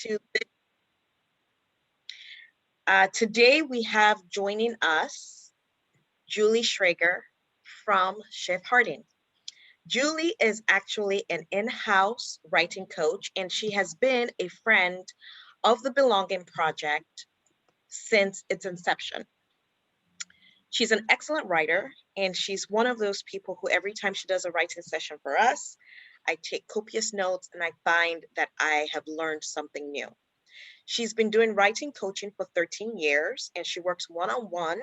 to today we have joining us Julie Schrager from Chef Harding. Julie is actually an in-house writing coach, and she has been a friend of the Belonging Project since its inception. She's an excellent writer, and she's one of those people who every time she does a writing session for us, I take copious notes and I find that I have learned something new. She's been doing writing coaching for 13 years, and she works one-on-one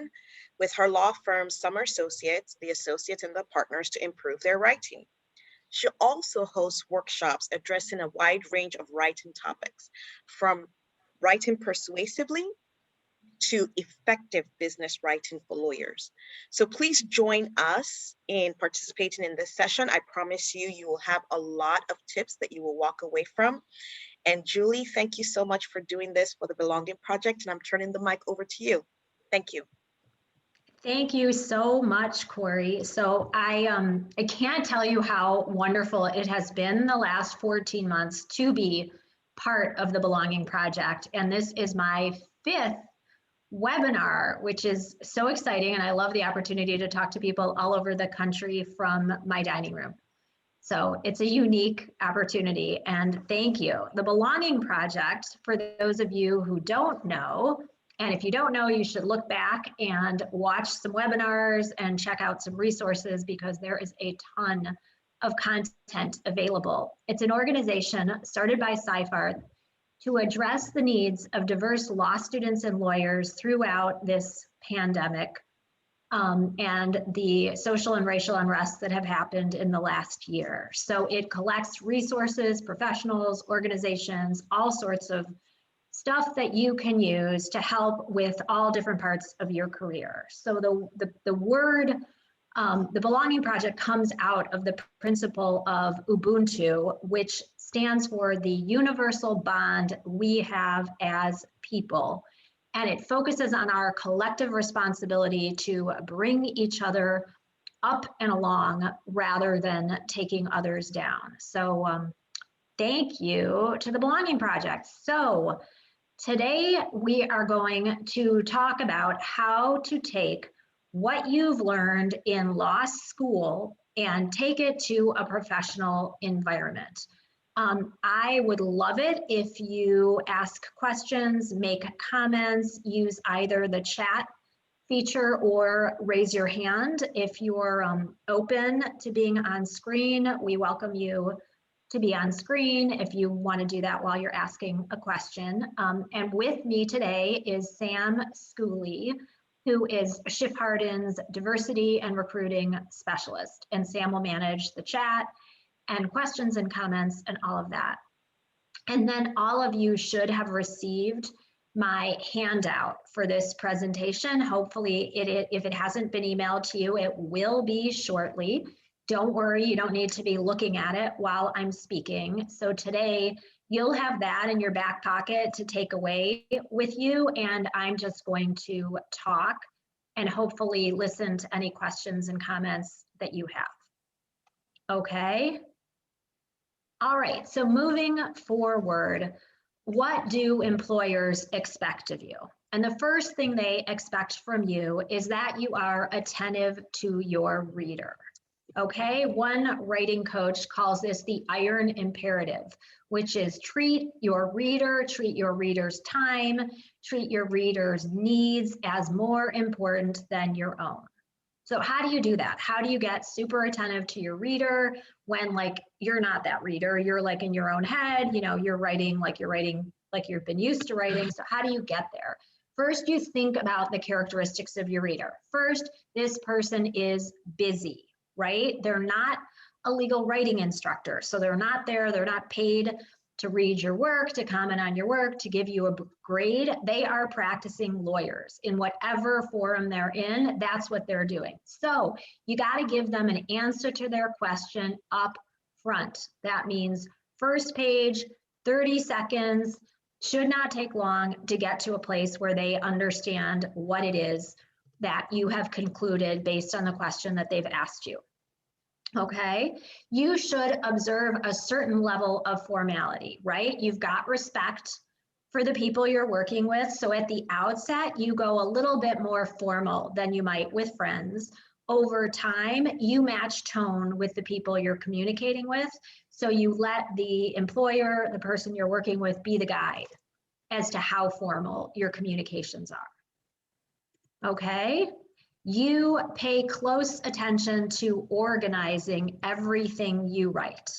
with her law firm, Summer Associates, the associates and the partners, to improve their writing. She also hosts workshops addressing a wide range of writing topics, from writing persuasively to effective business writing for lawyers. So please join us in participating in this session. I promise you, you will have a lot of tips that you will walk away from. And Julie, thank you so much for doing this for the Belonging Project, and I'm turning the mic over to you. Thank you. Thank you so much, Corey. So I can't tell you how wonderful it has been the last 14 months to be part of the Belonging Project. And this is my 5th webinar, which is so exciting. And I love the opportunity to talk to people all over the country from my dining room. So it's a unique opportunity, and thank you. The Belonging Project, for those of you who don't know, and if you don't know, you should look back and watch some webinars and check out some resources, because there is a ton of content available. It's an organization started by SciFar to address the needs of diverse law students and lawyers throughout this pandemic and the social and racial unrest that have happened in the last year. So it collects resources, professionals, organizations, all sorts of stuff that you can use to help with all different parts of your career. So the word, the Belonging Project comes out of the principle of Ubuntu, which stands for the universal bond we have as people. And it focuses on our collective responsibility to bring each other up and along rather than taking others down. So thank you to the Belonging Project. So today we are going to talk about how to take what you've learned in law school and take it to a professional environment. I would love it if you ask questions, make comments, use either the chat feature or raise your hand. If you're open to being on screen, we welcome you to be on screen if you want to do that while you're asking a question. And with me today is Sam Schooley, who is Chef Harding's diversity and recruiting specialist. And Sam will manage the chat and questions and comments and all of that. And then all of you should have received my handout for this presentation. Hopefully, if it hasn't been emailed to you, it will be shortly. Don't worry, you don't need to be looking at it while I'm speaking. So today, you'll have that in your back pocket to take away with you, and I'm just going to talk and hopefully listen to any questions and comments that you have. Okay? All right, so moving forward, what do employers expect of you? And the first thing they expect from you is that you are attentive to your reader. Okay, one writing coach calls this the iron imperative, which is treat your reader's time, treat your reader's needs as more important than your own. So how do you do that? How do you get super attentive to your reader when like you're not that reader, you're like in your own head, you know, you're writing like you've been used to writing. So how do you get there? First, you think about the characteristics of your reader. First, this person is busy, right? They're not a legal writing instructor. So they're not there, they're not paid to read your work, to comment on your work, to give you a grade. They are practicing lawyers in whatever forum they're in. That's what they're doing. So you got to give them an answer to their question up front. That means first page, 30 seconds, should not take long to get to a place where they understand what it is that you have concluded based on the question that they've asked you. Okay, you should observe a certain level of formality, right? You've got respect for the people you're working with. So at the outset, you go a little bit more formal than you might with friends. Over time, you match tone with the people you're communicating with. So you let the employer, the person you're working with, be the guide as to how formal your communications are. Okay? You pay close attention to organizing everything you write.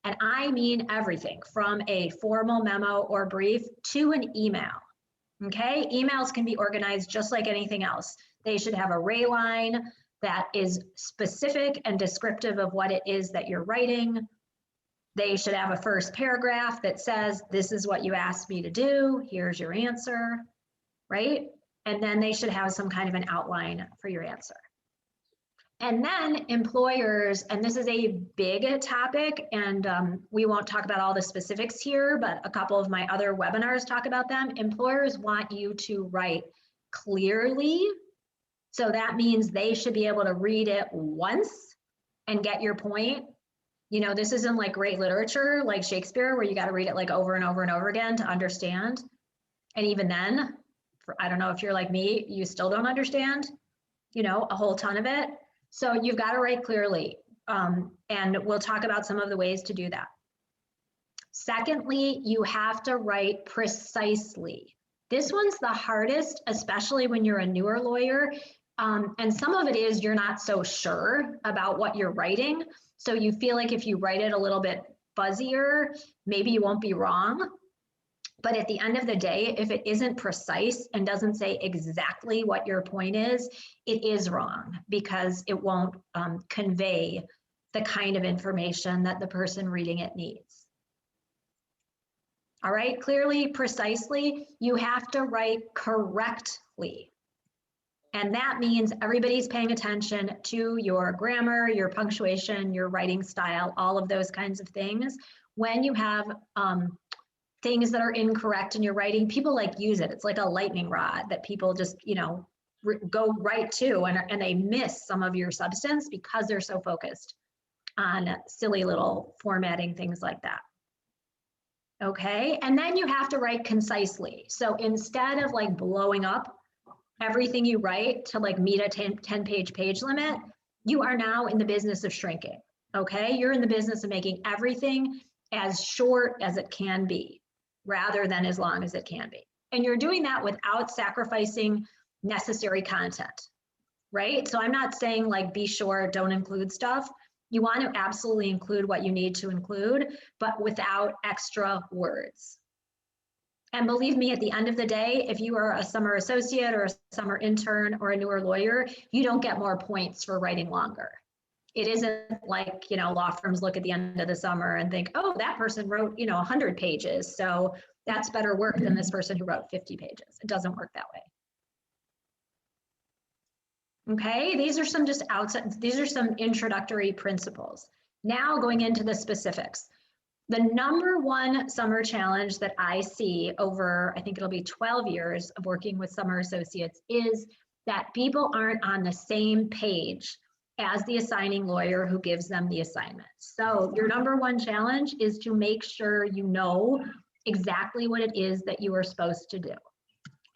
And I mean everything from a formal memo or brief to an email. Okay, emails can be organized just like anything else. They should have a ray line that is specific and descriptive of what it is that you're writing. They should have a first paragraph that says, this is what you asked me to do, here's your answer, right? And then they should have some kind of an outline for your answer. And then employers, and this is a big topic, and we won't talk about all the specifics here, but a couple of my other webinars talk about them. Employers want you to write clearly. So that means they should be able to read it once and get your point. You know, this isn't like great literature like Shakespeare, where you got to read it like over and over and over again to understand. And even then, I don't know if you're like me, you still don't understand, you know, a whole ton of it. So you've got to write clearly. And we'll talk about some of the ways to do that. Secondly, you have to write precisely. This one's the hardest, especially when you're a newer lawyer. And some of it is you're not so sure about what you're writing. So you feel like if you write it a little bit fuzzier, maybe you won't be wrong. But at the end of the day, if it isn't precise and doesn't say exactly what your point is, it is wrong because it won't convey the kind of information that the person reading it needs. All right, clearly, precisely, you have to write correctly. And that means everybody's paying attention to your grammar, your punctuation, your writing style, all of those kinds of things. When you have things that are incorrect in your writing, people like use it. It's like a lightning rod that people just, you know, go right to, and they miss some of your substance because they're so focused on silly little formatting things like that. Okay, and then you have to write concisely. So instead of like blowing up everything you write to like meet a 10-page page limit, you are now in the business of shrinking. Okay, you're in the business of making everything as short as it can be, rather than as long as it can be. And you're doing that without sacrificing necessary content, right? So I'm not saying like be short, don't include stuff. You want to absolutely include what you need to include, but without extra words. And believe me, at the end of the day, if you are a summer associate or a summer intern or a newer lawyer, you don't get more points for writing longer. It isn't like, you know, law firms look at the end of the summer and think, oh, that person wrote, you know, 100 pages. So that's better work than this person who wrote 50 pages. It doesn't work that way. Okay, these are some just outside, these are some introductory principles. Now going into the specifics. The number one summer challenge that I see over, I think it'll be 12 years of working with summer associates, is that people aren't on the same page as the assigning lawyer who gives them the assignment. So your number one challenge is to make sure you know exactly what it is that you are supposed to do.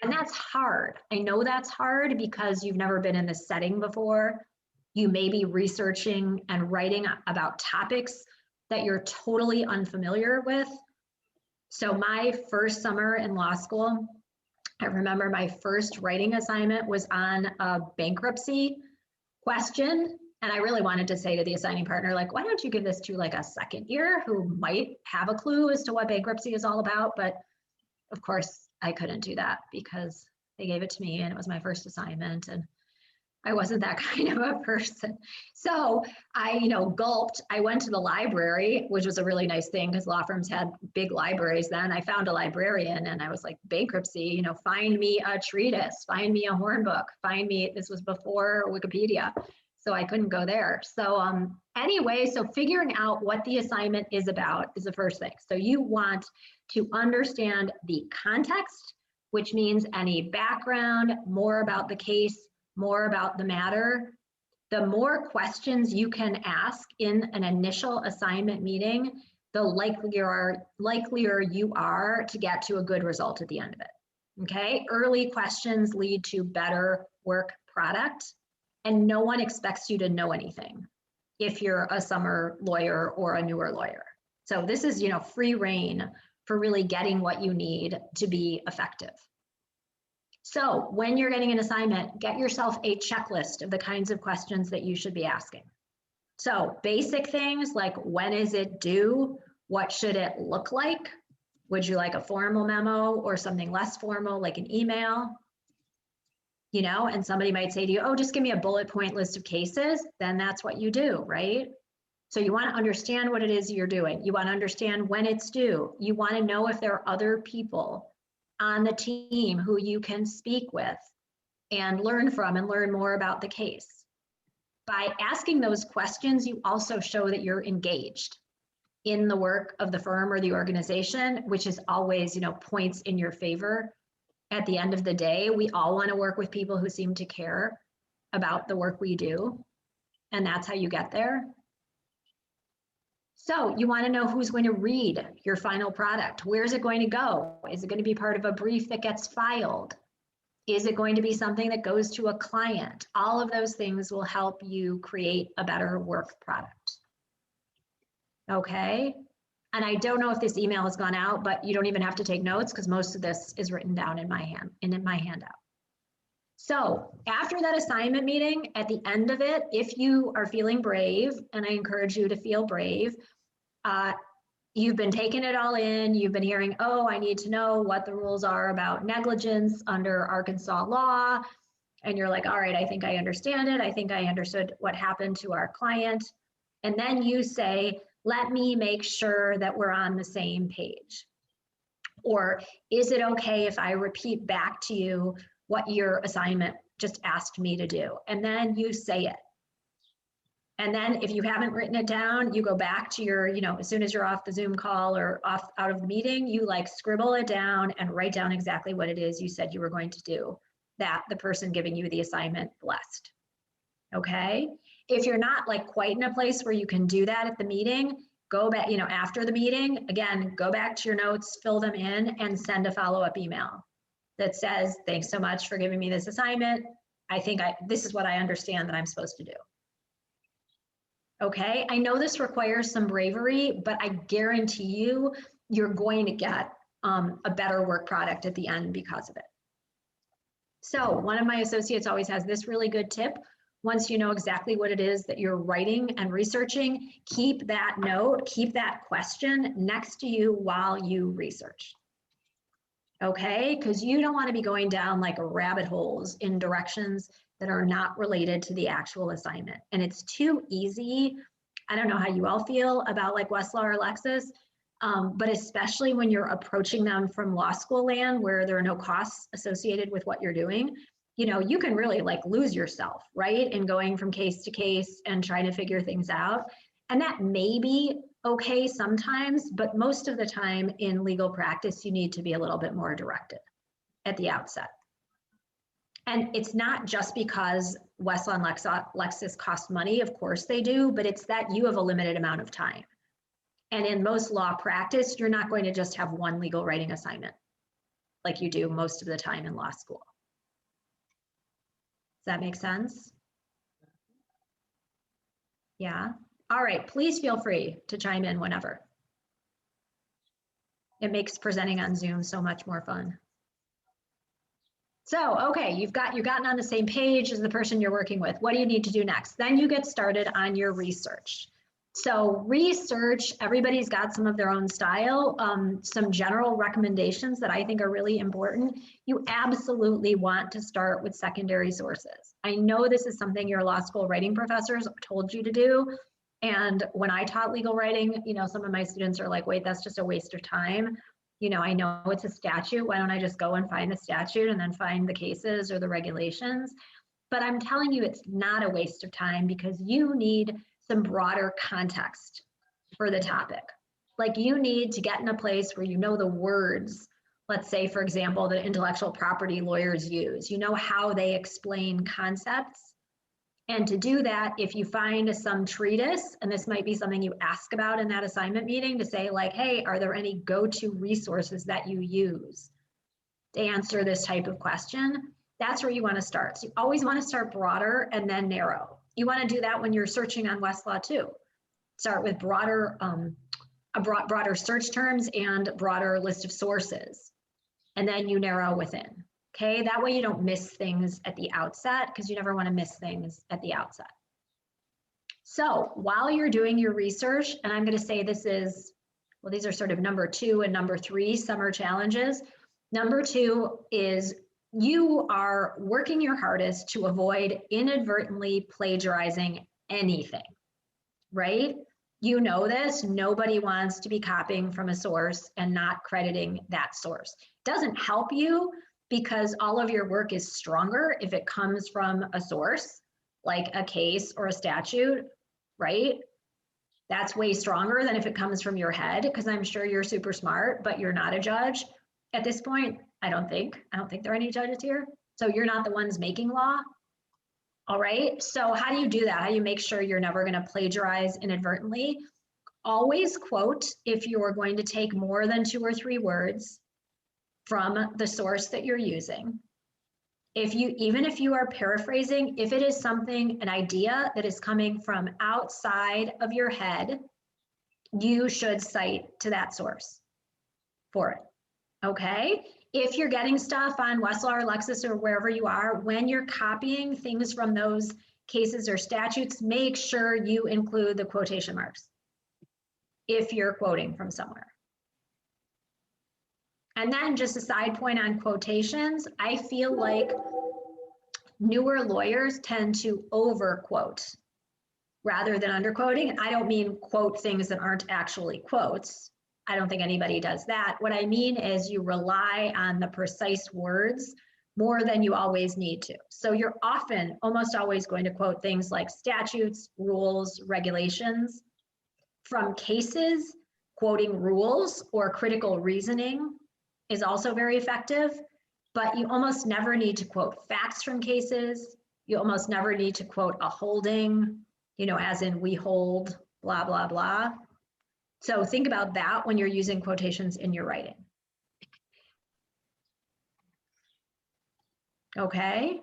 And that's hard. I know that's hard because you've never been in this setting before. You may be researching and writing about topics that you're totally unfamiliar with. So my first summer in law school, I remember my first writing assignment was on a bankruptcy question. And I really wanted to say to the assigning partner, like, why don't you give this to like a second year who might have a clue as to what bankruptcy is all about? But of course I couldn't do that because they gave it to me and it was my first assignment and I wasn't that kind of a person. So I, gulped. I went to the library, which was a really nice thing because law firms had big libraries then. I found a librarian and I was like, bankruptcy, find me a treatise, find me a horn book, find me, this was before Wikipedia. So I couldn't go there. So anyway, so figuring out what the assignment is about is the first thing. So you want to understand the context, which means any background, more about the case, more about the matter. The more questions you can ask in an initial assignment meeting, the likelier you are to get to a good result at the end of it. Okay, early questions lead to better work product, and no one expects you to know anything if you're a summer lawyer or a newer lawyer. So this is, free reign for really getting what you need to be effective. So when you're getting an assignment, get yourself a checklist of the kinds of questions that you should be asking. So basic things like, when is it due? What should it look like? Would you like a formal memo or something less formal, like an email? And somebody might say to you, oh, just give me a bullet point list of cases. Then that's what you do, right? So you want to understand what it is you're doing. You want to understand when it's due. You want to know if there are other people on the team who you can speak with and learn from and learn more about the case. By asking those questions, you also show that you're engaged in the work of the firm or the organization, which is always, points in your favor. At the end of the day, we all want to work with people who seem to care about the work we do, and that's how you get there. So you want to know who's going to read your final product. Where's it going to go? Is it going to be part of a brief that gets filed? Is it going to be something that goes to a client? All of those things will help you create a better work product. Okay. And I don't know if this email has gone out, but you don't even have to take notes because most of this is written down in my handout. So after that assignment meeting, at the end of it, if you are feeling brave, and I encourage you to feel brave, you've been taking it all in, you've been hearing, oh, I need to know what the rules are about negligence under Arkansas law. And you're like, all right, I think I understand it. I think I understood what happened to our client. And then you say, let me make sure that we're on the same page. Or is it okay if I repeat back to you what your assignment just asked me to do? And then you say it. And then if you haven't written it down, you go back to your, as soon as you're off the Zoom call or out of the meeting, you scribble it down and write down exactly what it is you said you were going to do, that the person giving you the assignment blessed. Okay. If you're not quite in a place where you can do that at the meeting, go back, after the meeting, again, go back to your notes, fill them in, and send a follow-up email that says, thanks so much for giving me this assignment. I think this is what I understand that I'm supposed to do. Okay, I know this requires some bravery, but I guarantee you, you're going to get a better work product at the end because of it. So one of my associates always has this really good tip. Once you know exactly what it is that you're writing and researching, keep that note, keep that question next to you while you research. Okay, because you don't want to be going down rabbit holes in directions that are not related to the actual assignment. And it's too easy. I don't know how you all feel about Westlaw or Lexis, but especially when you're approaching them from law school land where there are no costs associated with what you're doing, you can really lose yourself, right? In going from case to case and trying to figure things out. And that may be okay sometimes, but most of the time in legal practice, you need to be a little bit more directed at the outset. And it's not just because Westlaw and Lexis cost money, of course they do, but it's that you have a limited amount of time. And in most law practice, you're not going to just have one legal writing assignment like you do most of the time in law school. Does that make sense? Yeah. All right, please feel free to chime in whenever. It makes presenting on Zoom so much more fun. So, okay, you've gotten on the same page as the person you're working with. What do you need to do next? Then you get started on your research. So research, everybody's got some of their own style. Some general recommendations that I think are really important. You absolutely want to start with secondary sources. I know this is something your law school writing professors told you to do. And when I taught legal writing, some of my students are like, wait, that's just a waste of time. I know it's a statute. Why don't I just go and find the statute and then find the cases or the regulations? But I'm telling you, it's not a waste of time because you need some broader context for the topic. You need to get in a place where you know the words, let's say, for example, that intellectual property lawyers use. You know how they explain concepts. And to do that, if you find some treatise, and this might be something you ask about in that assignment meeting, to say like, hey, are there any go-to resources that you use to answer this type of question? That's where you want to start. So you always want to start broader and then narrow. You want to do that when you're searching on Westlaw too. Start with broader search terms and broader list of sources, and then you narrow within. Okay, that way you don't miss things at the outset, because you never want to miss things at the outset. So while you're doing your research, and I'm going to say this is, well, these are sort of number 2 and number 3 summer challenges. Number 2 is you are working your hardest to avoid inadvertently plagiarizing anything, right? You know this, nobody wants to be copying from a source and not crediting that source. Doesn't help you, because all of your work is stronger if it comes from a source, like a case or a statute, right? That's way stronger than if it comes from your head, because I'm sure you're super smart, but you're not a judge at this point. I don't think there are any judges here. So you're not the ones making law. All right, so how do you do that? How do you make sure you're never gonna plagiarize inadvertently? Always quote if you're going to take more than 2 or 3 words from the source that you're using. Even if you are paraphrasing, if it is something, an idea that is coming from outside of your head, you should cite to that source for it, okay? If you're getting stuff on Westlaw or Lexis or wherever you are, when you're copying things from those cases or statutes, make sure you include the quotation marks if you're quoting from somewhere. And then just a side point on quotations, I feel like newer lawyers tend to overquote rather than underquoting. And I don't mean quote things that aren't actually quotes. I don't think anybody does that. What I mean is you rely on the precise words more than you always need to. So you're often, almost always going to quote things like statutes, rules, regulations. From cases, quoting rules or critical reasoning is also very effective, but you almost never need to quote facts from cases. You almost never need to quote a holding, as in we hold, blah, blah, blah. So think about that when you're using quotations in your writing. Okay.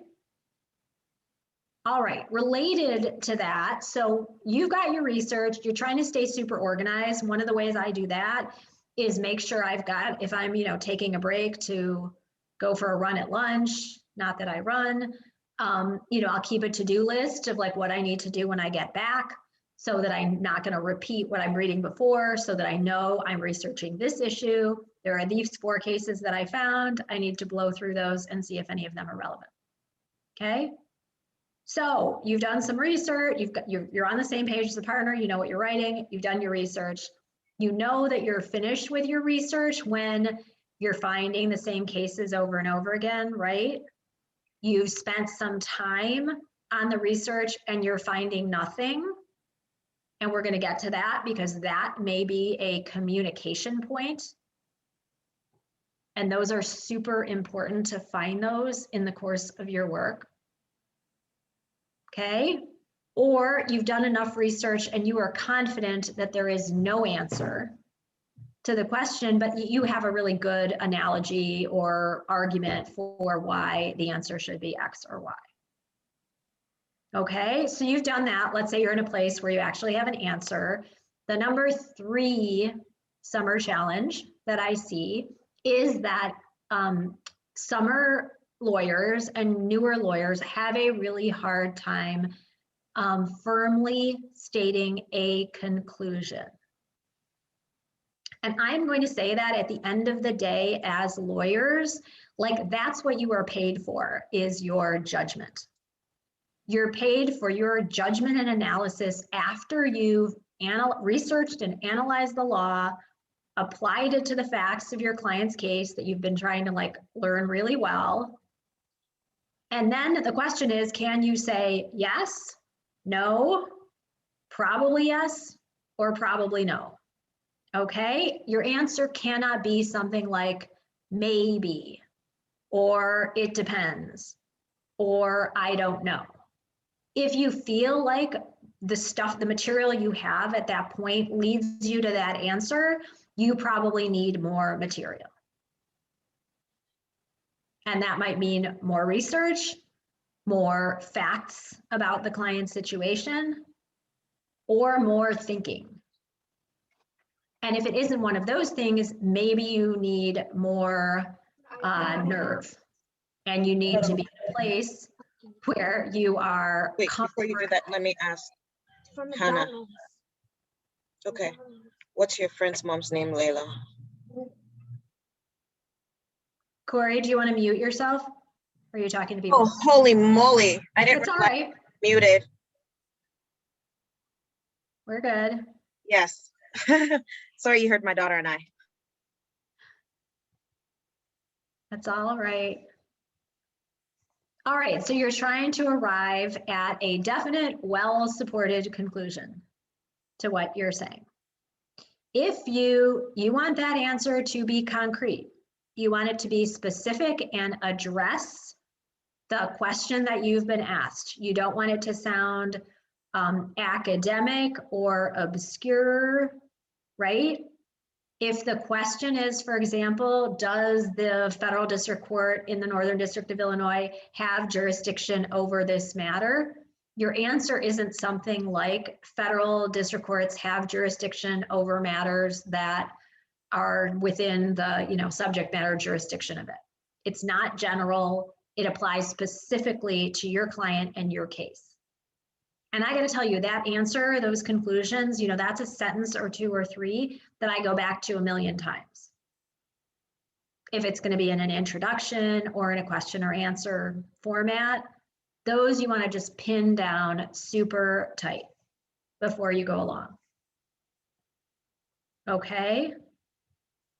All right, related to that, so you've got your research, you're trying to stay super organized. One of the ways I do that is make sure I've got, if I'm, taking a break to go for a run at lunch, not that I run, I'll keep a to-do list of like what I need to do when I get back, so that I'm not going to repeat what I'm reading before, so that I know I'm researching this issue. There are these 4 cases that I found. I need to blow through those and see if any of them are relevant. Okay. So you've done some research, you're on the same page as the partner, you know what you're writing, you've done your research. You know that you're finished with your research when you're finding the same cases over and over again, right? You've spent some time on the research and you're finding nothing. And we're going to get to that because that may be a communication point. And those are super important to find those in the course of your work. Okay, or you've done enough research and you are confident that there is no answer to the question, but you have a really good analogy or argument for why the answer should be X or Y. Okay, so you've done that. Let's say you're in a place where you actually have an answer. The number 3 summer challenge that I see is that summer lawyers and newer lawyers have a really hard time firmly stating a conclusion. And I'm going to say that at the end of the day, as lawyers, like that's what you are paid for, is your judgment. You're paid for your judgment and analysis after you've researched and analyzed the law, applied it to the facts of your client's case that you've been trying to like learn really well. And then the question is, can you say yes, no, probably yes, or probably no? Okay, your answer cannot be something like maybe, or it depends, or I don't know. If you feel like the material you have at that point leads you to that answer, you probably need more material. And that might mean more research, more facts about the client's situation, or more thinking. And if it isn't one of those things, maybe you need more nerve, and you need to be in a place where you are. Wait, before you do that, let me ask Hannah. Okay, what's your friend's mom's name, Layla? Corey, do you want to mute yourself? Or are you talking to people? Oh, holy moly. I didn't It's all realize right. muted. We're good. Yes. Sorry, you heard my daughter and I. That's all right. All right, so you're trying to arrive at a definite, well-supported conclusion to what you're saying. If you want that answer to be concrete, you want it to be specific and address the question that you've been asked. You don't want it to sound academic or obscure, right? If the question is, for example, does the federal district court in the Northern District of Illinois have jurisdiction over this matter? Your answer isn't something like federal district courts have jurisdiction over matters that are within the subject matter jurisdiction of it. It's not general. It applies specifically to your client and your case. And I got to tell you, that answer, those conclusions, that's a sentence or two or three that I go back to a million times. If it's going to be in an introduction or in a question or answer format, those you want to just pin down super tight before you go along. Okay.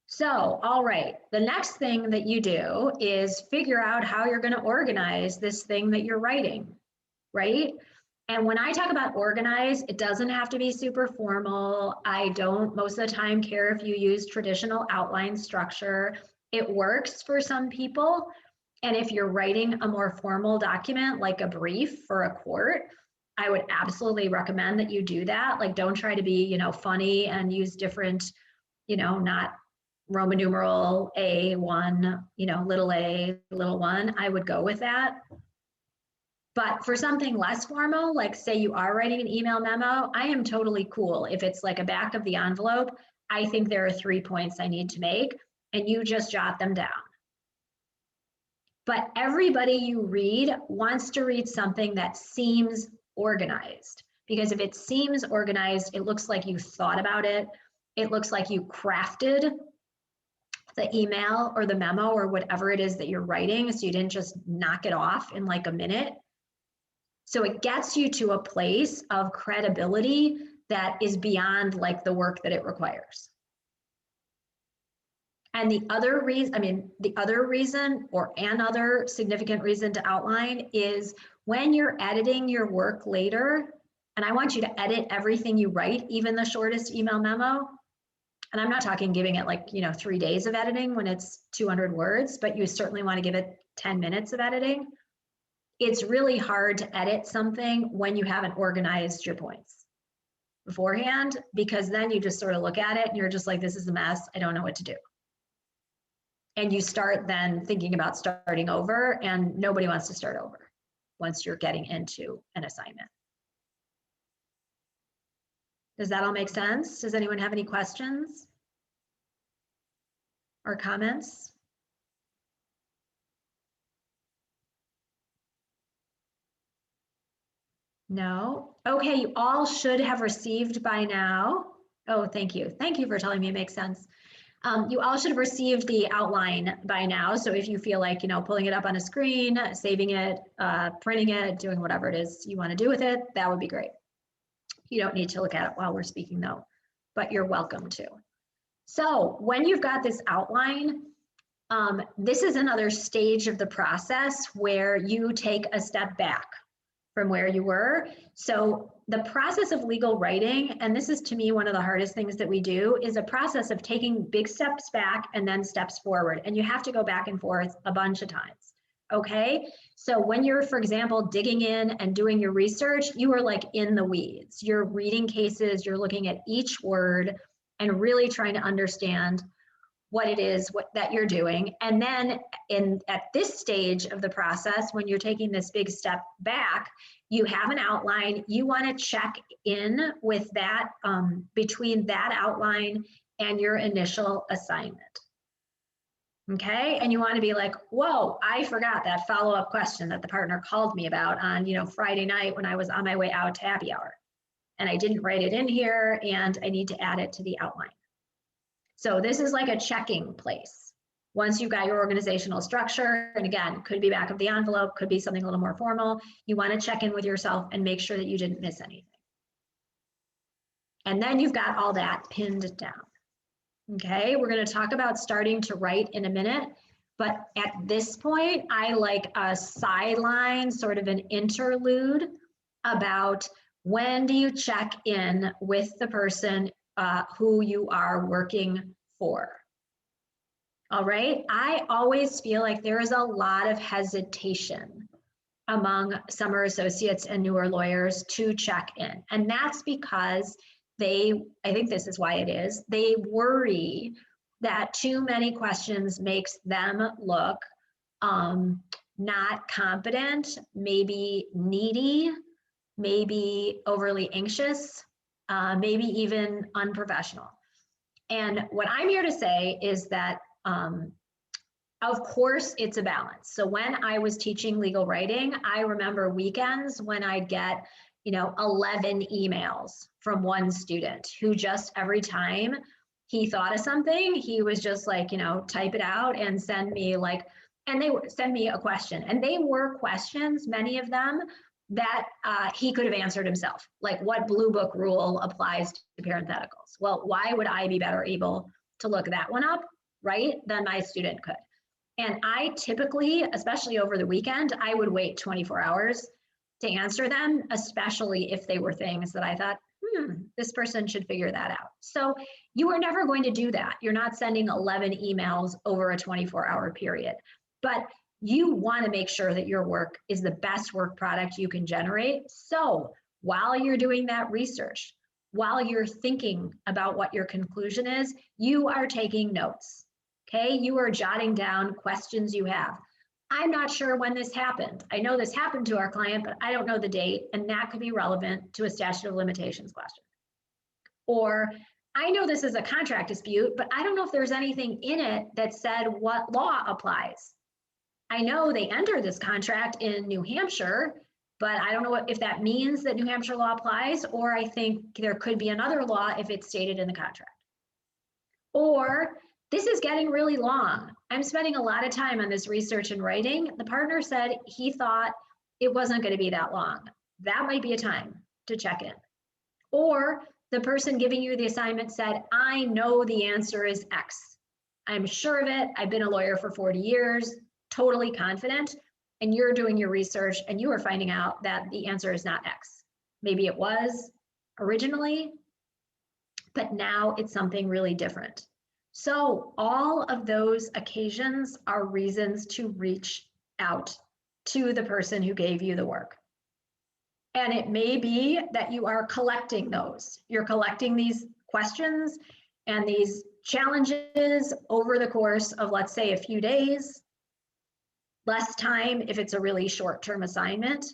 So, all right, the next thing that you do is figure out how you're going to organize this thing that you're writing, right? And when I talk about organize, it doesn't have to be super formal. I don't most of the time care if you use traditional outline structure. It works for some people. And if you're writing a more formal document, like a brief for a court, I would absolutely recommend that you do that. Like, don't try to be, funny and use different, not Roman numeral A1, little a, little one. I would go with that. But for something less formal, like say you are writing an email memo, I am totally cool. If it's like a back of the envelope, I think there are 3 points I need to make, and you just jot them down. But everybody you read wants to read something that seems organized, because if it seems organized, it looks like you thought about it. It looks like you crafted the email or the memo or whatever it is that you're writing, so you didn't just knock it off in like a minute. So it gets you to a place of credibility that is beyond like the work that it requires. And the other reason or another significant reason to outline is when you're editing your work later, and I want you to edit everything you write, even the shortest email memo. And I'm not talking giving it like, 3 days of editing when it's 200 words, but you certainly want to give it 10 minutes of editing. It's really hard to edit something when you haven't organized your points beforehand, because then you just sort of look at it and you're just like, this is a mess. I don't know what to do. And you start then thinking about starting over, and nobody wants to start over once you're getting into an assignment. Does that all make sense? Does anyone have any questions or comments? No? Okay, you all should have received by now. Oh, thank you. Thank you for telling me it makes sense. You all should have received the outline by now. So if you feel like, pulling it up on a screen, saving it, printing it, doing whatever it is you want to do with it, that would be great. You don't need to look at it while we're speaking though, but you're welcome to. So when you've got this outline, this is another stage of the process where you take a step back from where you were. So the process of legal writing, and this is to me one of the hardest things that we do, is a process of taking big steps back and then steps forward. And you have to go back and forth a bunch of times. Okay, so when you're, for example, digging in and doing your research, you are like in the weeds. You're reading cases, you're looking at each word and really trying to understand what it is that you're doing. And then at this stage of the process, when you're taking this big step back, you have an outline. You want to check in with that between that outline and your initial assignment. Okay, and you want to be like, whoa, I forgot that follow-up question that the partner called me about on, Friday night when I was on my way out to happy hour, and I didn't write it in here, and I need to add it to the outline. So this is like a checking place. Once you've got your organizational structure, and again, could be back of the envelope, could be something a little more formal, you want to check in with yourself and make sure that you didn't miss anything. And then you've got all that pinned down. Okay, we're going to talk about starting to write in a minute, but at this point, I like a sideline, sort of an interlude about when do you check in with the person who you are working for. All right, I always feel like there is a lot of hesitation among summer associates and newer lawyers to check in, and that's because I think this is why it is, they worry that too many questions makes them look not competent, maybe needy, maybe overly anxious, maybe even unprofessional. And what I'm here to say is that, of course, it's a balance. So when I was teaching legal writing, I remember weekends when I'd get 11 emails from one student who just every time he thought of something, he was just like, type it out and send me and they would send me a question. And they were questions, many of them, that he could have answered himself. Like, what blue book rule applies to parentheticals? Well, why would I be better able to look that one up, right, than my student could? And I typically, especially over the weekend, I would wait 24 hours to answer them, especially if they were things that I thought, this person should figure that out. So you are never going to do that. You're not sending 11 emails over a 24-hour period, but you want to make sure that your work is the best work product you can generate. So while you're doing that research, while you're thinking about what your conclusion is, you are taking notes, okay? You are jotting down questions you have. I'm not sure when this happened. I know this happened to our client, but I don't know the date, and that could be relevant to a statute of limitations question. Or I know this is a contract dispute, but I don't know if there's anything in it that said what law applies. I know they entered this contract in New Hampshire, but I don't know if that means that New Hampshire law applies, or I think there could be another law if it's stated in the contract. Or this is getting really long. I'm spending a lot of time on this research and writing. The partner said he thought it wasn't going to be that long. That might be a time to check in. Or the person giving you the assignment said, I know the answer is X. I'm sure of it. I've been a lawyer for 40 years, totally confident. And you're doing your research and you are finding out that the answer is not X. Maybe it was originally, but now it's something really different. So all of those occasions are reasons to reach out to the person who gave you the work. And it may be that you are collecting those. You're collecting these questions and these challenges over the course of, let's say, a few days, less time if it's a really short-term assignment.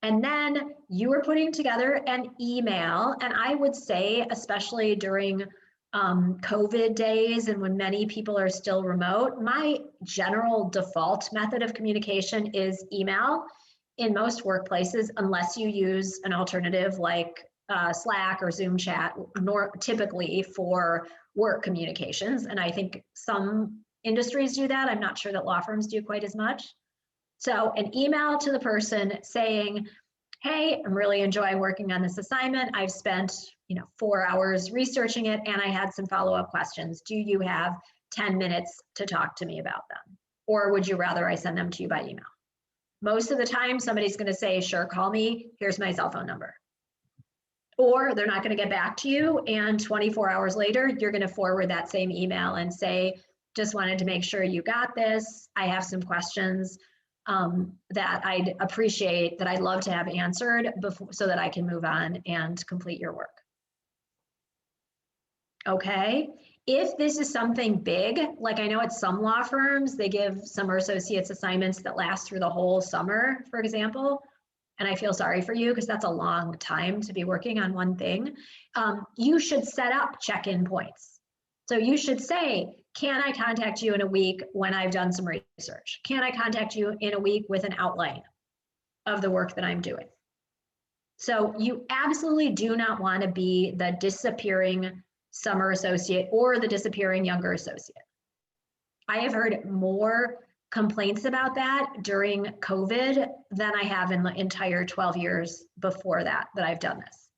And then you are putting together an email. And I would say, especially during COVID days and when many people are still remote, my general default method of communication is email in most workplaces, unless you use an alternative like Slack or Zoom chat, typically for work communications. And I think some industries do that. I'm not sure that law firms do quite as much. So an email to the person saying, hey, I'm really enjoying working on this assignment. I've spent 4 hours researching it and I had some follow-up questions. Do you have 10 minutes to talk to me about them? Or would you rather I send them to you by email? Most of the time, somebody's going to say, sure, call me. Here's my cell phone number. Or they're not going to get back to you. And 24 hours later, you're going to forward that same email and say, just wanted to make sure you got this. I have some questions. that I'd appreciate, that I'd love to have answered before, so that I can move on and complete your work. Okay, if this is something big, like I know at some law firms, they give summer associates assignments that last through the whole summer, for example, and I feel sorry for you because that's a long time to be working on one thing. You should set up check-in points. So you should say, can I contact you in a week when I've done some research? Can I contact you in a week with an outline of the work that I'm doing? So you absolutely do not want to be the disappearing summer associate or the disappearing younger associate. I have heard more complaints about that during COVID than I have in the entire 12 years before that I've done this.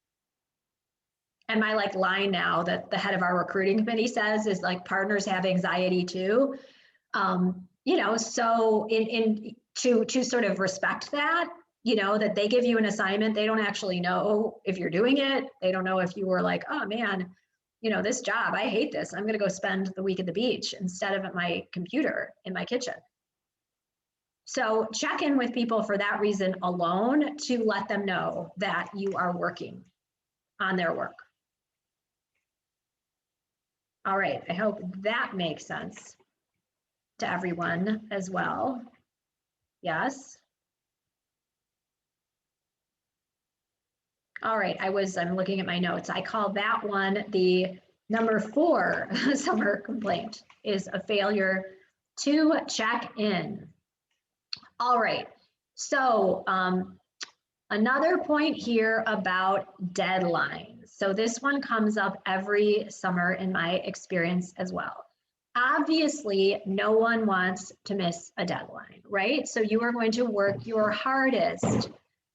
And my line now that the head of our recruiting committee says is partners have anxiety too. So to sort of respect that, that they give you an assignment, they don't actually know if you're doing it. They don't know if you were oh man, this job, I hate this. I'm going to go spend the week at the beach instead of at my computer in my kitchen. So check in with people for that reason alone, to let them know that you are working on their work. All right, I hope that makes sense to everyone as well. Yes. All right, I'm looking at my notes. I call that one the number 4 summer complaint, is a failure to check in. All right, so another point here about deadlines. So this one comes up every summer in my experience as well. Obviously, no one wants to miss a deadline, right? So you are going to work your hardest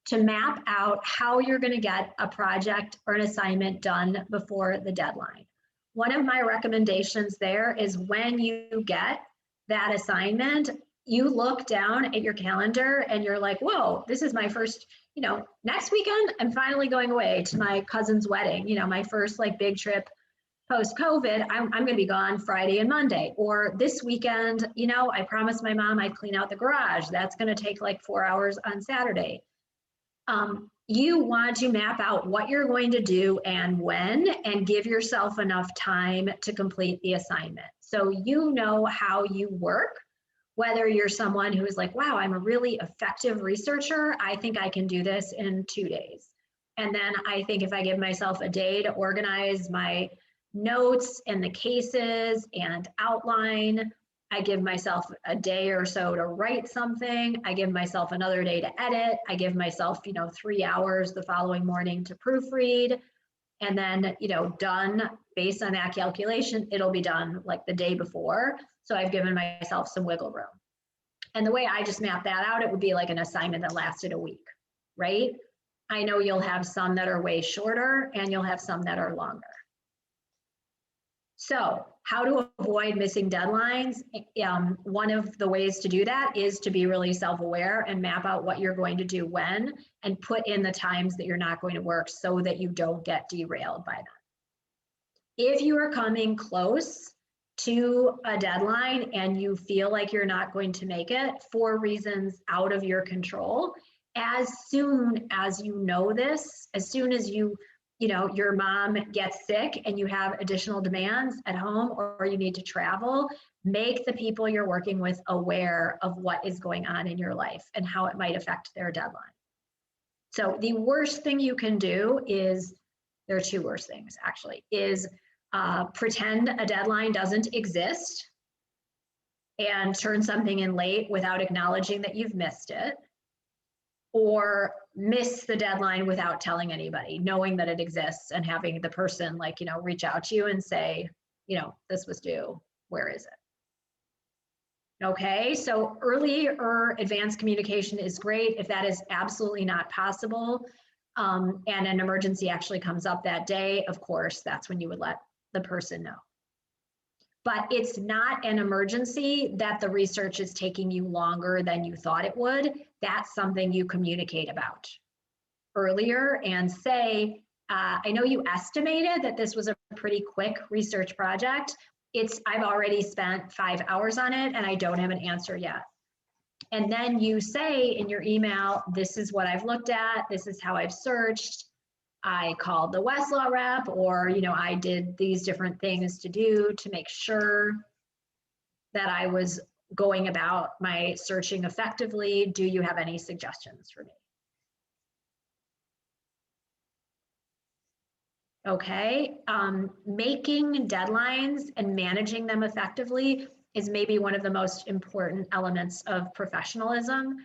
to map out how you're going to get a project or an assignment done before the deadline. One of my recommendations there is, when you get that assignment, you look down at your calendar and you're like, whoa, this is my first, next weekend, I'm finally going away to my cousin's wedding, my first big trip post-COVID. I'm going to be gone Friday and Monday. Or this weekend, I promised my mom I'd clean out the garage. That's going to take 4 hours on Saturday. You want to map out what you're going to do and when, and give yourself enough time to complete the assignment. So you know how you work, whether you're someone who is wow, I'm a really effective researcher. I think I can do this in 2 days. And then I think if I give myself a day to organize my notes and the cases and outline, I give myself a day or so to write something. I give myself another day to edit. I give myself, 3 hours the following morning to proofread. And then, done based on that calculation, it'll be done the day before. So I've given myself some wiggle room. And the way I just map that out, it would be an assignment that lasted a week, right? I know you'll have some that are way shorter and you'll have some that are longer. So how to avoid missing deadlines? One of the ways to do that is to be really self-aware and map out what you're going to do when, and put in the times that you're not going to work so that you don't get derailed by that. If you are coming close to a deadline and you feel like you're not going to make it for reasons out of your control, as soon as you know this, as soon as your mom gets sick and you have additional demands at home, or you need to travel, make the people you're working with aware of what is going on in your life and how it might affect their deadline. So the worst thing you can do is, there are 2 worst things actually, is pretend a deadline doesn't exist and turn something in late without acknowledging that you've missed it, or miss the deadline without telling anybody, knowing that it exists and having the person reach out to you and say, this was due, where is it? Okay, so early or advanced communication is great. If that is absolutely not possible, and an emergency actually comes up that day, of course, that's when you would let the person know. But it's not an emergency that the research is taking you longer than you thought it would. That's something you communicate about earlier and say, I know you estimated that this was a pretty quick research project. I've already spent 5 hours on it and I don't have an answer yet. And then you say in your email, this is what I've looked at, this is how I've searched, I called the Westlaw rep, or, you know, I did these different things to do to make sure that I was going about my searching effectively. Do you have any suggestions for me? Okay, making deadlines and managing them effectively is maybe one of the most important elements of professionalism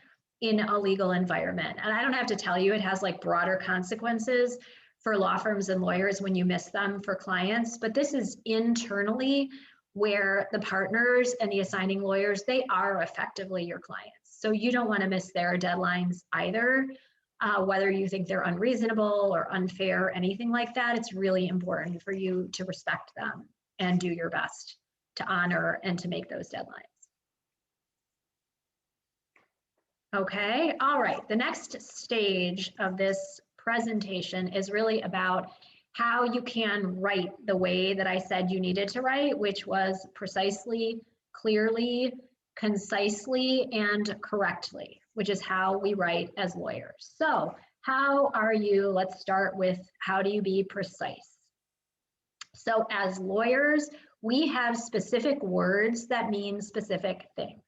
in a legal environment. And I don't have to tell you, it has like broader consequences for law firms and lawyers when you miss them for clients, but this is internally where the partners and the assigning lawyers, they are effectively your clients. So you don't want to miss their deadlines either. Whether you think they're unreasonable or unfair, or anything like that, it's really important for you to respect them and do your best to honor and to make those deadlines. Okay, all right. The next stage of this presentation is really about how you can write the way that I said you needed to write, which was precisely, clearly, concisely, and correctly, which is how we write as lawyers. So how are you? Let's start with how do you be precise? So as lawyers, we have specific words that mean specific things.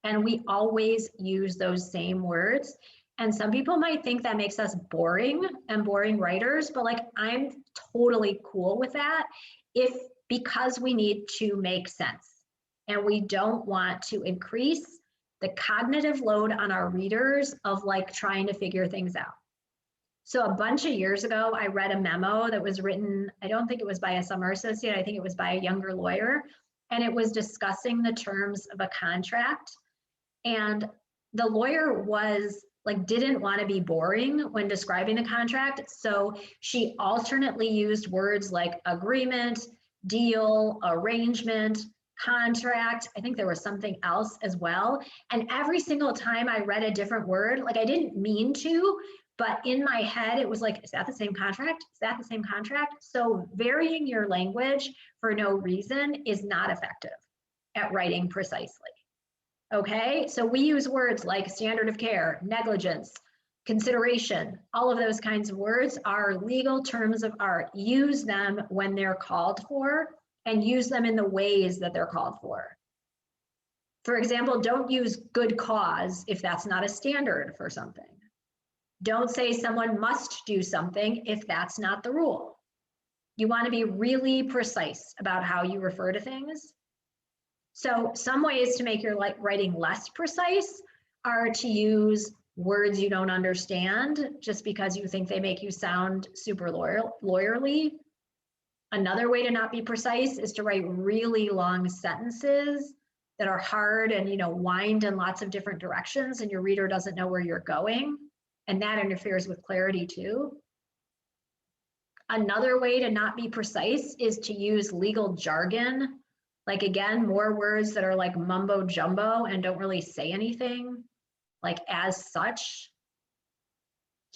And we always use those same words. And some people might think that makes us boring and boring writers, but like I'm totally cool with that because we need to make sense. And we don't want to increase the cognitive load on our readers of like trying to figure things out. So a bunch of years ago, I read a memo that was written, I don't think it was by a summer associate, I think it was by a younger lawyer, and it was discussing the terms of a contract. And the lawyer was like, didn't want to be boring when describing the contract. So she alternately used words like agreement, deal, arrangement, contract. I think there was something else as well. And every single time I read a different word, like I didn't mean to, but in my head, it was like, is that the same contract? Is that the same contract? So varying your language for no reason is not effective at writing precisely. Okay, so we use words like standard of care, negligence, consideration, all of those kinds of words are legal terms of art. Use them when they're called for and use them in the ways that they're called for. For example, don't use good cause if that's not a standard for something. Don't say someone must do something if that's not the rule. You want to be really precise about how you refer to things. So some ways to make your writing less precise are to use words you don't understand just because you think they make you sound super lawyerly. Another way to not be precise is to write really long sentences that are hard and, you know, wind in lots of different directions and your reader doesn't know where you're going. And that interferes with clarity too. Another way to not be precise is to use legal jargon. Like again, more words that are like mumbo jumbo and don't really say anything, like as such,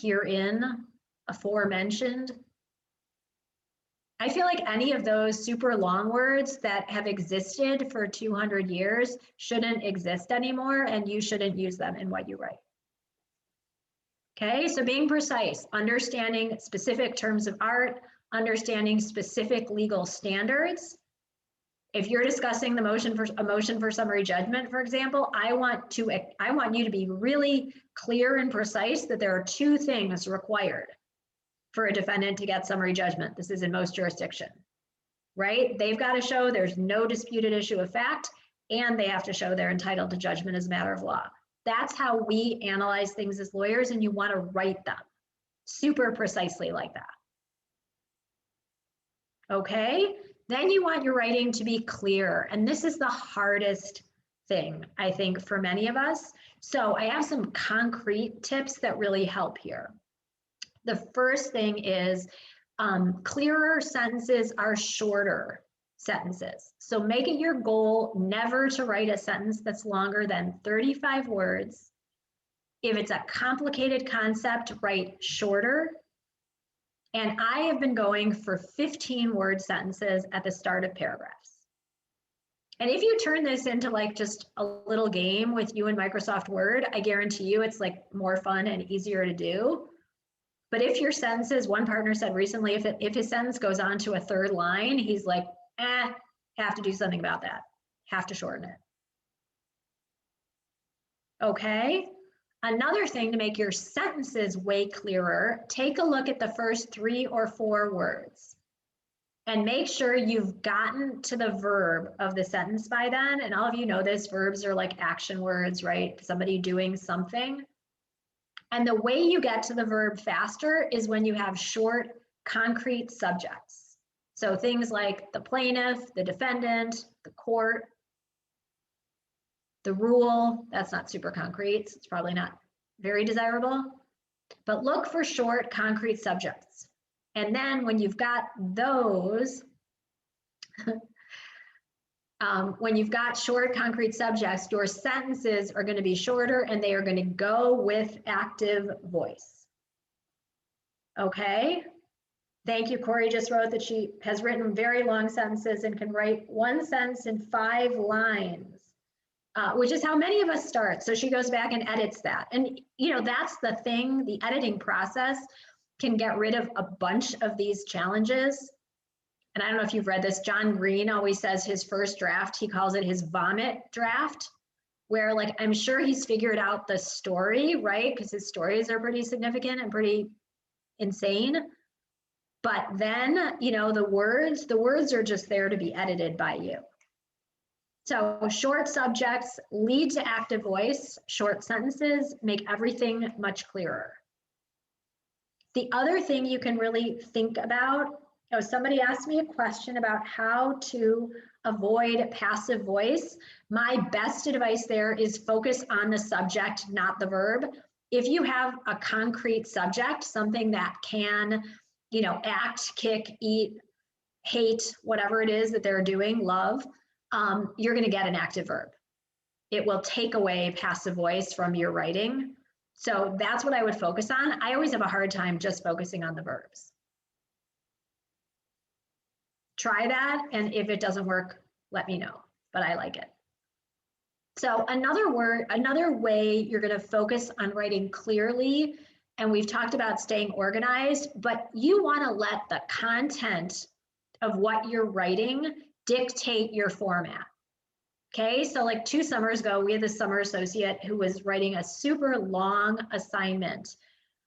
herein, aforementioned. I feel like any of those super long words that have existed for 200 years shouldn't exist anymore and you shouldn't use them in what you write. Okay, so being precise, understanding specific terms of art, understanding specific legal standards. If you're discussing a motion for summary judgment, for example, I want you to be really clear and precise that there are two things required for a defendant to get summary judgment. This is in most jurisdictions, right? They've got to show there's no disputed issue of fact, and they have to show they're entitled to judgment as a matter of law. That's how we analyze things as lawyers, and you want to write them super precisely like that. Okay? Then you want your writing to be clear. And this is the hardest thing, I think, for many of us. So I have some concrete tips that really help here. The first thing is clearer sentences are shorter sentences. So make it your goal never to write a sentence that's longer than 35 words. If it's a complicated concept, write shorter. And I have been going for 15-word sentences at the start of paragraphs. And if you turn this into like just a little game with you in Microsoft Word, I guarantee you it's like more fun and easier to do. But if your sentences, one partner said recently, if his sentence goes on to a third line, he's like, have to do something about that. Have to shorten it. Okay. Another thing to make your sentences way clearer, take a look at the first 3 or 4 words and make sure you've gotten to the verb of the sentence by then. And all of you know this, verbs are like action words, right? Somebody doing something. And the way you get to the verb faster is when you have short, concrete subjects. So things like the plaintiff, the defendant, the court, the rule. That's not super concrete. So it's probably not very desirable. But look for short, concrete subjects. And then when you've got those, when you've got short, concrete subjects, your sentences are going to be shorter and they are going to go with active voice. Okay. Thank you. Corey just wrote that she has written very long sentences and can write one sentence in 5 lines, which is how many of us start. So she goes back and edits that. And, you know, that's the thing. The editing process can get rid of a bunch of these challenges. And I don't know if you've read this, John Green always says his first draft, he calls it his vomit draft, where like, I'm sure he's figured out the story, right? Because his stories are pretty significant and pretty insane. But then, you know, the words are just there to be edited by you. So short subjects lead to active voice, short sentences make everything much clearer. The other thing you can really think about, somebody asked me a question about how to avoid passive voice. My best advice there is focus on the subject, not the verb. If you have a concrete subject, something that can, you know, act, kick, eat, hate, whatever it is that they're doing, love, you're going to get an active verb. It will take away passive voice from your writing. So that's what I would focus on. I always have a hard time just focusing on the verbs. Try that, and if it doesn't work, let me know, but I like it. So another way you're going to focus on writing clearly, and we've talked about staying organized, but you want to let the content of what you're writing dictate your format. Okay, so like 2 summers ago, we had this summer associate who was writing a super long assignment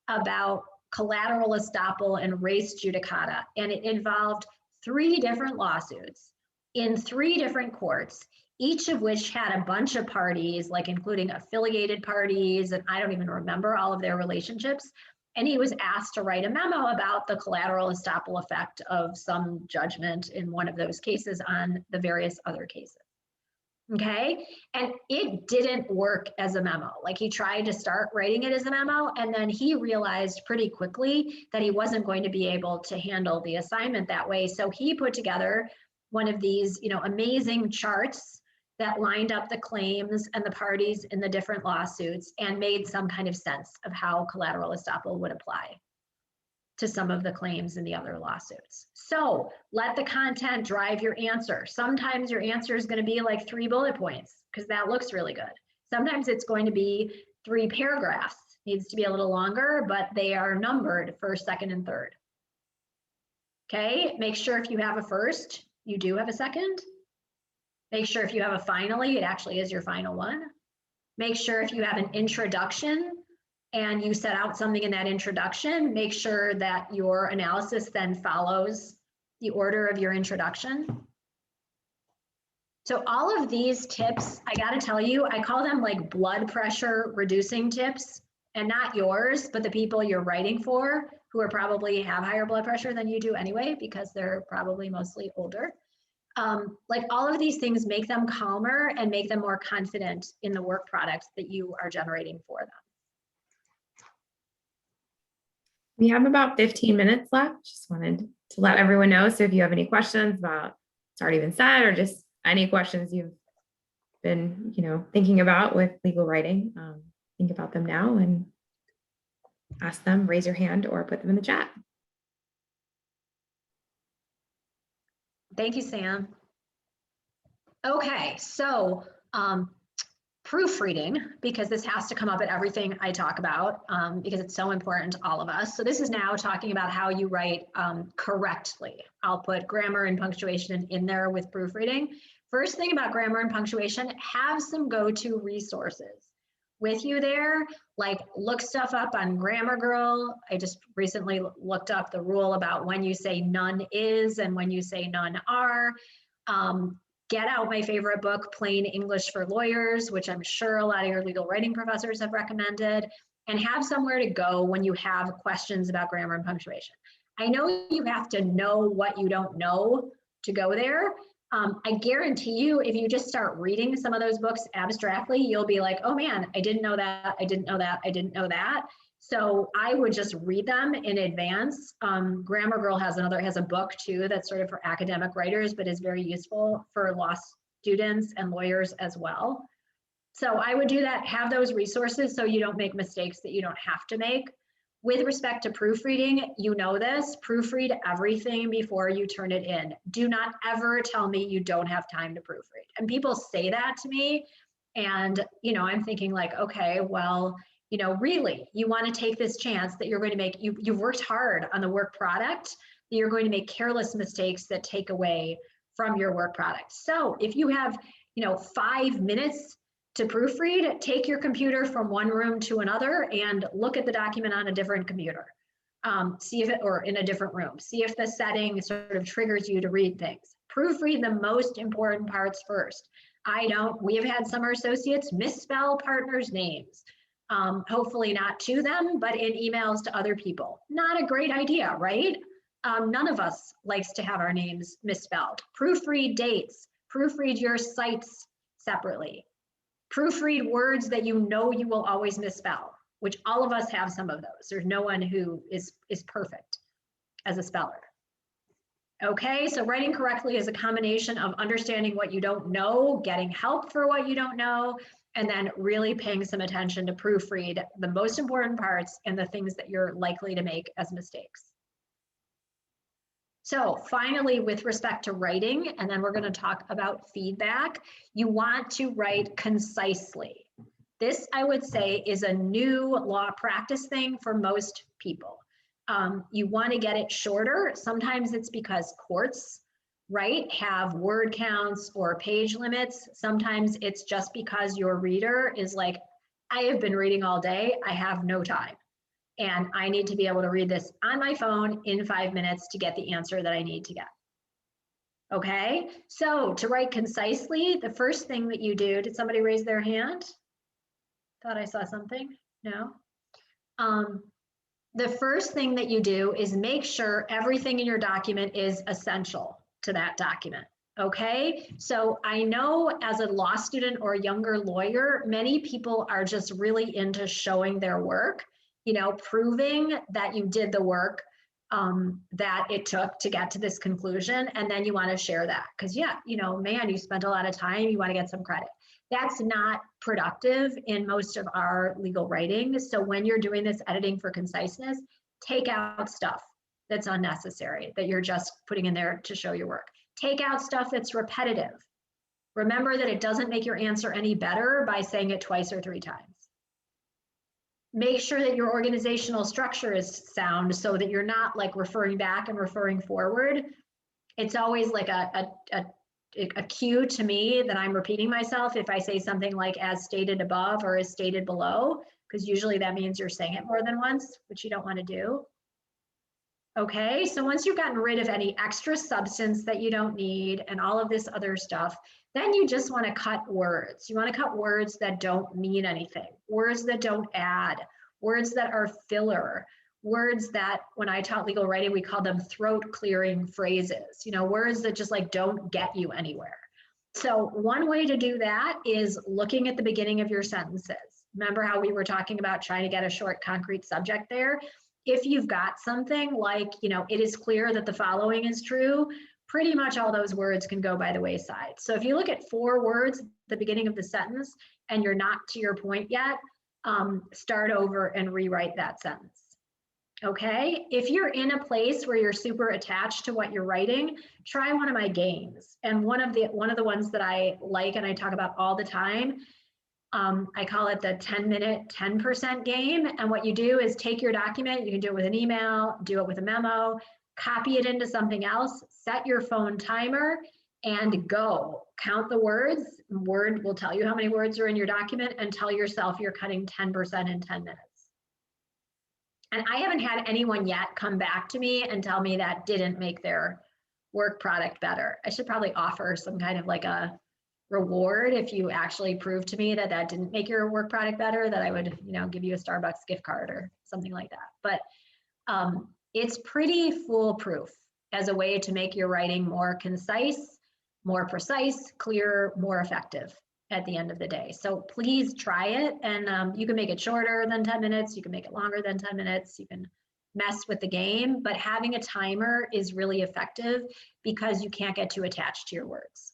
about collateral estoppel and res judicata, and it involved 3 different lawsuits in 3 different courts, each of which had a bunch of parties, like including affiliated parties, and I don't even remember all of their relationships. And he was asked to write a memo about the collateral estoppel effect of some judgment in one of those cases on the various other cases. Okay, and it didn't work as a memo. Like he tried to start writing it as a memo, and then he realized pretty quickly that he wasn't going to be able to handle the assignment that way. So he put together one of these, you know, amazing charts that lined up the claims and the parties in the different lawsuits and made some kind of sense of how collateral estoppel would apply to some of the claims in the other lawsuits. So let the content drive your answer. Sometimes your answer is going to be like 3 bullet points because that looks really good. Sometimes it's going to be 3 paragraphs. Needs to be a little longer, but they are numbered first, second, and third. Okay, make sure if you have a first, you do have a second. Make sure if you have a finally, it actually is your final one. Make sure if you have an introduction and you set out something in that introduction, make sure that your analysis then follows the order of your introduction. So all of these tips, I gotta tell you, I call them like blood pressure reducing tips, and not yours, but the people you're writing for who are probably have higher blood pressure than you do anyway, because they're probably mostly older. Like all of these things make them calmer and make them more confident in the work product that you are generating for them. We have about 15 minutes left. Just wanted to let everyone know. So if you have any questions about what's already been said, or just any questions you've been, you know, thinking about with legal writing, think about them now and ask them, raise your hand or put them in the chat. Thank you, Sam. Okay, so proofreading, because this has to come up at everything I talk about, because it's so important to all of us. So this is now talking about how you write correctly. I'll put grammar and punctuation in there with proofreading. First thing about grammar and punctuation, have some go-to resources with you there, like look stuff up on Grammar Girl. I just recently looked up the rule about when you say none is and when you say none are. Get out my favorite book, Plain English for Lawyers, which I'm sure a lot of your legal writing professors have recommended, and have somewhere to go when you have questions about grammar and punctuation. I know you have to know what you don't know to go there. I guarantee you, if you just start reading some of those books abstractly, you'll be like, oh man, I didn't know that, I didn't know that, I didn't know that. So I would just read them in advance. Grammar Girl has a book too that's sort of for academic writers, but is very useful for law students and lawyers as well. So I would do that, have those resources so you don't make mistakes that you don't have to make. With respect to proofreading, you know this, proofread everything before you turn it in. Do not ever tell me you don't have time to proofread. And people say that to me, and I'm thinking like, okay, well, really, you want to take this chance that you're going to make, you've worked hard on the work product, that you're going to make careless mistakes that take away from your work product. So if you have, 5 minutes to proofread, take your computer from one room to another and look at the document on a different computer. See if it, or in a different room, see if the setting sort of triggers you to read things. Proofread the most important parts first. We have had summer associates misspell partners' names. Hopefully not to them, but in emails to other people. Not a great idea, right? None of us likes to have our names misspelled. Proofread dates, proofread your sites separately. Proofread words that you know you will always misspell, which all of us have some of those. There's no one who is perfect as a speller. Okay, so writing correctly is a combination of understanding what you don't know, getting help for what you don't know, and then really paying some attention to proofread the most important parts and the things that you're likely to make as mistakes. So finally, with respect to writing, and then we're going to talk about feedback, you want to write concisely. This, I would say, is a new law practice thing for most people. You want to get it shorter. Sometimes it's because courts, right, have word counts or page limits. Sometimes it's just because your reader is like, I have been reading all day, I have no time. And I need to be able to read this on my phone in 5 minutes to get the answer that I need to get. Okay, so to write concisely, the first thing that you do, did somebody raise their hand? Thought I saw something, no? The first thing that you do is make sure everything in your document is essential to that document. Okay, so I know as a law student or a younger lawyer, many people are just really into showing their work, proving that you did the work that it took to get to this conclusion. And then you want to share that because, man, you spent a lot of time, you want to get some credit. That's not productive in most of our legal writing. So when you're doing this editing for conciseness, take out stuff that's unnecessary, that you're just putting in there to show your work. Take out stuff that's repetitive. Remember that it doesn't make your answer any better by saying it twice or 3 times. Make sure that your organizational structure is sound so that you're not like referring back and referring forward. It's always like a cue to me that I'm repeating myself if I say something like as stated above or as stated below, because usually that means you're saying it more than once, which you don't want to do. Okay, so once you've gotten rid of any extra substance that you don't need and all of this other stuff, then you just want to cut words. You want to cut words that don't mean anything, words that don't add, words that are filler, words that when I taught legal writing, we call them throat clearing phrases, words that just like don't get you anywhere. So one way to do that is looking at the beginning of your sentences. Remember how we were talking about trying to get a short, concrete subject there? If you've got something like, it is clear that the following is true, pretty much all those words can go by the wayside. So if you look at 4 words at the beginning of the sentence and you're not to your point yet, start over and rewrite that sentence. Okay, if you're in a place where you're super attached to what you're writing, try one of my games. And one of the ones that I like and I talk about all the time, I call it the 10-minute 10% game. And what you do is take your document, you can do it with an email, do it with a memo, copy it into something else, set your phone timer, and go. Count the words. Word will tell you how many words are in your document, and tell yourself you're cutting 10% in 10 minutes. And I haven't had anyone yet come back to me and tell me that didn't make their work product better. I should probably offer some kind of like a reward if you actually prove to me that that didn't make your work product better, that I would, give you a Starbucks gift card or something like that. But it's pretty foolproof as a way to make your writing more concise, more precise, clear, more effective at the end of the day. So please try it. And you can make it shorter than 10 minutes. You can make it longer than 10 minutes. You can mess with the game, but having a timer is really effective because you can't get too attached to your words.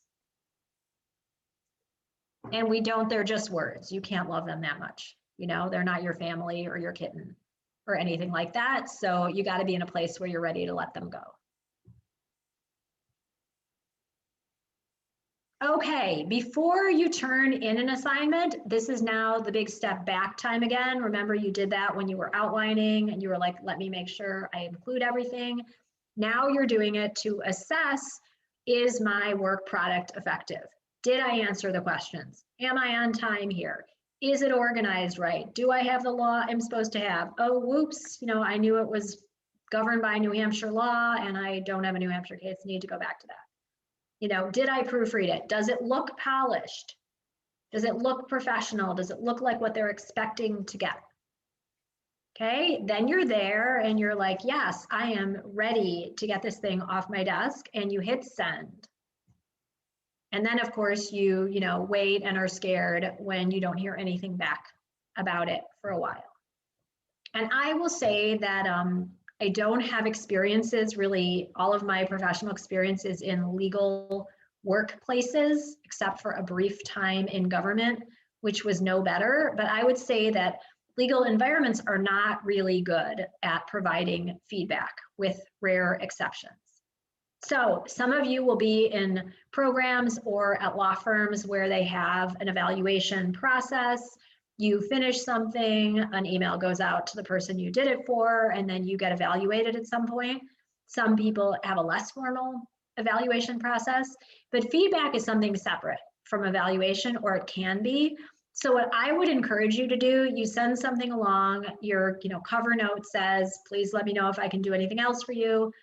And they're just words. You can't love them that much. They're not your family or your kitten or anything like that. So you got to be in a place where you're ready to let them go. Okay, before you turn in an assignment, this is now the big step back time again. Remember, you did that when you were outlining and you were like, let me make sure I include everything. Now you're doing it to assess, is my work product effective? Did I answer the questions? Am I on time here? Is it organized right? Do I have the law I'm supposed to have? Oh, whoops, I knew it was governed by New Hampshire law and I don't have a New Hampshire case, need to go back to that. Did I proofread it? Does it look polished? Does it look professional? Does it look like what they're expecting to get? Okay, then you're there and you're like, yes, I am ready to get this thing off my desk, and you hit send. And then of course you wait and are scared when you don't hear anything back about it for a while. And I will say that I don't have experiences, really all of my professional experiences in legal workplaces, except for a brief time in government, which was no better. But I would say that legal environments are not really good at providing feedback, with rare exceptions. So some of you will be in programs or at law firms where they have an evaluation process. You finish something, an email goes out to the person you did it for, and then you get evaluated at some point. Some people have a less formal evaluation process, but feedback is something separate from evaluation, or it can be. So what I would encourage you to do, you send something along, your cover note says, please let me know if I can do anything else for you.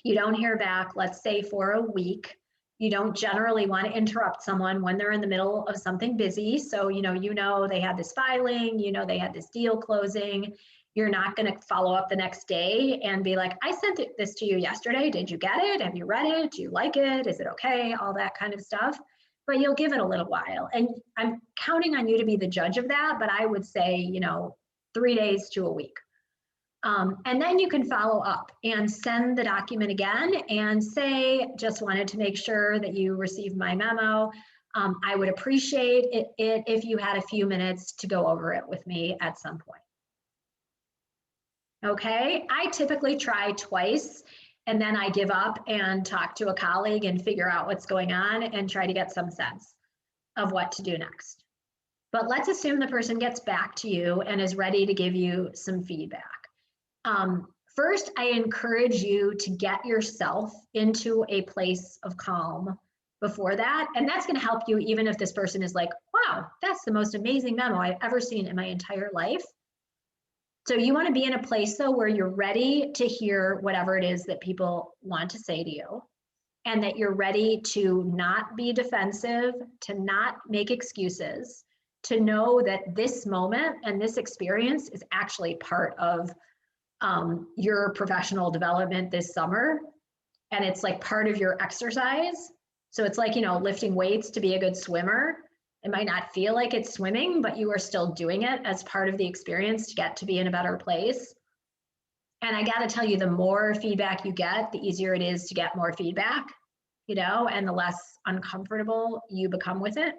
You don't hear back, let's say for a week. You don't generally want to interrupt someone when they're in the middle of something busy. So, they had this filing, they had this deal closing. You're not going to follow up the next day and be like, I sent this to you yesterday. Did you get it? Have you read it? Do you like it? Is it okay? All that kind of stuff. But you'll give it a little while. And I'm counting on you to be the judge of that. But I would say, 3 days to a week. And then you can follow up and send the document again and say, just wanted to make sure that you received my memo. I would appreciate it if you had a few minutes to go over it with me at some point. Okay, I typically try twice and then I give up and talk to a colleague and figure out what's going on and try to get some sense of what to do next. But let's assume the person gets back to you and is ready to give you some feedback. First, I encourage you to get yourself into a place of calm before that. And that's going to help you even if this person is like, wow, that's the most amazing memo I've ever seen in my entire life. So you want to be in a place though where you're ready to hear whatever it is that people want to say to you, and that you're ready to not be defensive, to not make excuses, to know that this moment and this experience is actually part of your professional development this summer, and it's like part of your exercise. So it's like, lifting weights to be a good swimmer. It might not feel like it's swimming, but you are still doing it as part of the experience to get to be in a better place. And I got to tell you, the more feedback you get, the easier it is to get more feedback, and the less uncomfortable you become with it.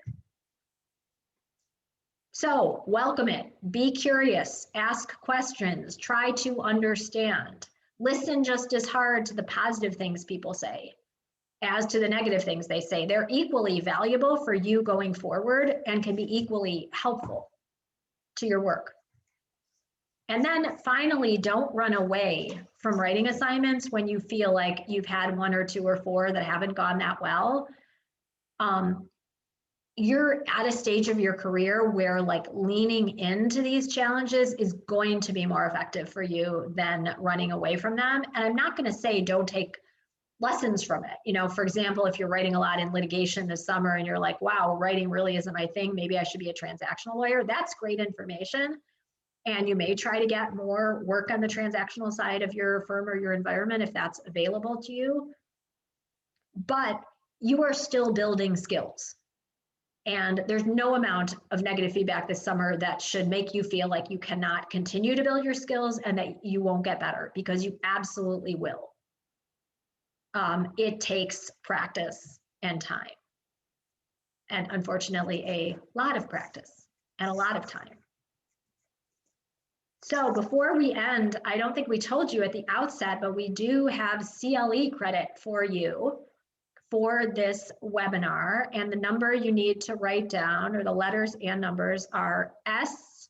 So welcome it, be curious, ask questions, try to understand, listen just as hard to the positive things people say as to the negative things they say. They're equally valuable for you going forward and can be equally helpful to your work. And then finally, don't run away from writing assignments when you feel like you've had 1 or 2 or 4 that haven't gone that well. You're at a stage of your career where like leaning into these challenges is going to be more effective for you than running away from them. And I'm not going to say don't take lessons from it. You know, for example, if you're writing a lot in litigation this summer and you're like, wow, writing really isn't my thing, maybe I should be a transactional lawyer. That's great information. And you may try to get more work on the transactional side of your firm or your environment if that's available to you. But you are still building skills. And there's no amount of negative feedback this summer that should make you feel like you cannot continue to build your skills and that you won't get better, because you absolutely will. It takes practice and time. And unfortunately, a lot of practice and a lot of time. So before we end, I don't think we told you at the outset, but we do have CLE credit for you for this webinar. And the number you need to write down, or the letters and numbers, are S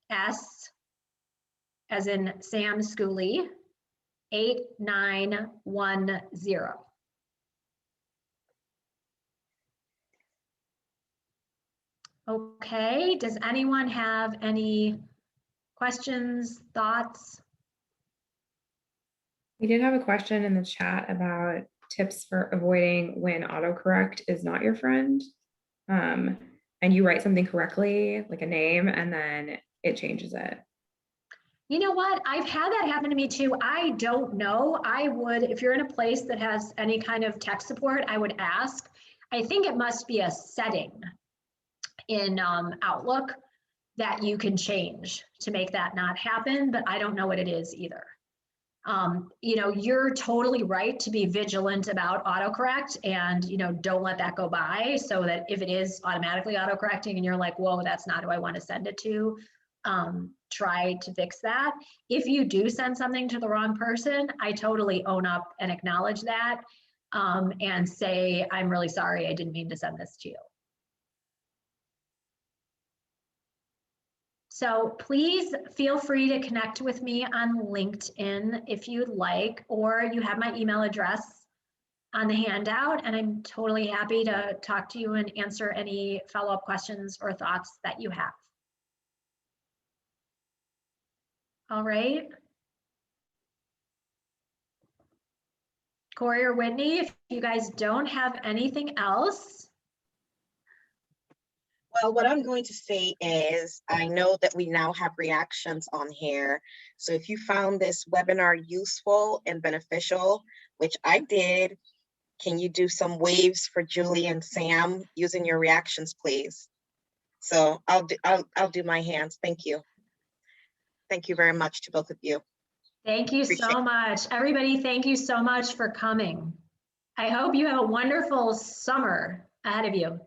as in Sam Schooley, 8910. Okay, does anyone have any questions, thoughts? We did have a question in the chat about tips for avoiding when autocorrect is not your friend. And you write something correctly, like a name, and then it changes it. You know what? I've had that happen to me too. I don't know. I would, if you're in a place that has any kind of tech support, I would ask. I think it must be a setting in Outlook that you can change to make that not happen, but I don't know what it is either. You know, you're totally right to be vigilant about autocorrect, and, you know, don't let that go by, so that if it is automatically autocorrecting and you're like, whoa, that's not who I want to send it to, try to fix that. If you do send something to the wrong person, I totally own up and acknowledge that, and say, I'm really sorry, I didn't mean to send this to you. So please feel free to connect with me on LinkedIn if you'd like, or you have my email address on the handout, and I'm totally happy to talk to you and answer any follow-up questions or thoughts that you have. All right. Corey or Whitney, if you guys don't have anything else. Well, what I'm going to say is, I know that we now have reactions on here. So if you found this webinar useful and beneficial, which I did, can you do some waves for Julie and Sam using your reactions, please? So I'll do my hands. Thank you. Thank you very much to both of you. Thank you so much. Everybody, thank you so much for coming. I hope you have a wonderful summer ahead of you.